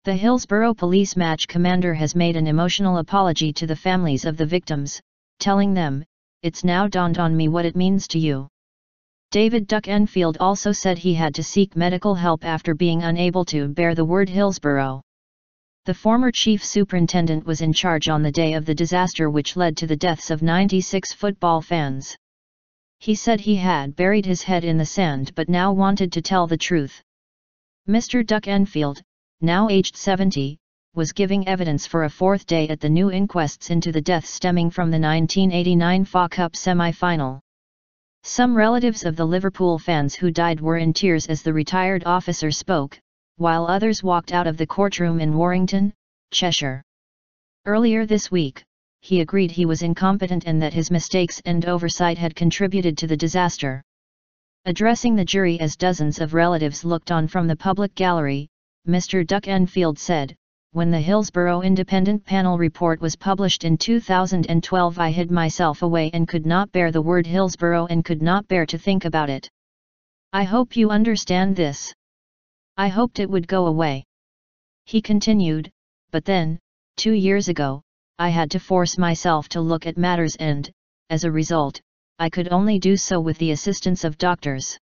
The Hillsborough police match commander has made an emotional apology to the families of the victims, telling them, "It's now dawned on me what it means to you." David Duckenfield also said he had to seek medical help after being unable to bear the word Hillsborough. The former chief superintendent was in charge on the day of the disaster which led to the deaths of 96 football fans. He said he had buried his head in the sand but now wanted to tell the truth. Mr. Duckenfield, now aged 70, was giving evidence for a fourth day at the new inquests into the deaths stemming from the 1989 FA Cup semi-final. Some relatives of the Liverpool fans who died were in tears as the retired officer spoke, while others walked out of the courtroom in Warrington, Cheshire. Earlier this week, he agreed he was incompetent and that his mistakes and oversight had contributed to the disaster. Addressing the jury as dozens of relatives looked on from the public gallery, Mr. Duckenfield said, "When the Hillsborough Independent Panel report was published in 2012, I hid myself away and could not bear the word Hillsborough and could not bear to think about it. I hope you understand this. I hoped it would go away." He continued, "But then, 2 years ago, I had to force myself to look at matters and, as a result, I could only do so with the assistance of doctors.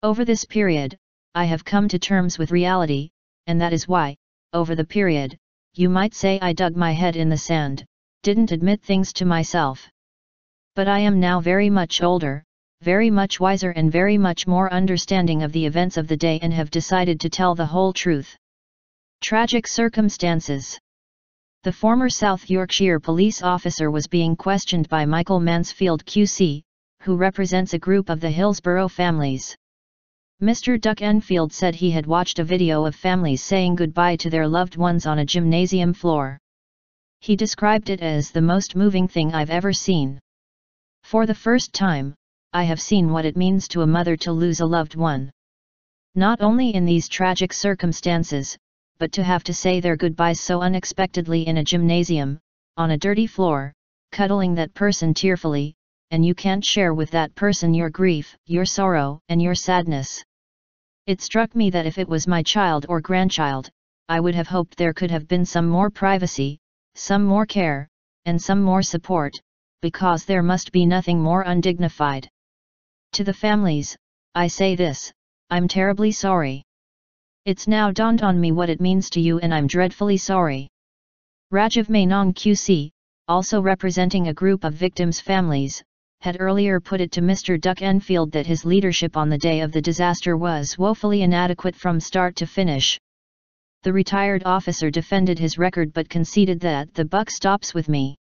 Over this period, I have come to terms with reality, and that is why, over the period, you might say I dug my head in the sand, didn't admit things to myself. But I am now very much older, very much wiser and very much more understanding of the events of the day and have decided to tell the whole truth." Tragic circumstances. The former South Yorkshire police officer was being questioned by Michael Mansfield QC, who represents a group of the Hillsborough families. Mr. Duckenfield said he had watched a video of families saying goodbye to their loved ones on a gymnasium floor. He described it as the most moving thing I've ever seen. "For the first time, I have seen what it means to a mother to lose a loved one. Not only in these tragic circumstances, but to have to say their goodbyes so unexpectedly in a gymnasium, on a dirty floor, cuddling that person tearfully, and you can't share with that person your grief, your sorrow, and your sadness. It struck me that if it was my child or grandchild, I would have hoped there could have been some more privacy, some more care, and some more support, because there must be nothing more undignified. To the families, I say this: I'm terribly sorry. It's now dawned on me what it means to you and I'm dreadfully sorry." Rajiv Menon QC, also representing a group of victims' families, had earlier put it to Mr. Duckenfield that his leadership on the day of the disaster was woefully inadequate from start to finish. The retired officer defended his record but conceded that "the buck stops with me."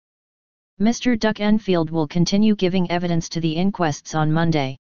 Mr. Duckenfield will continue giving evidence to the inquests on Monday.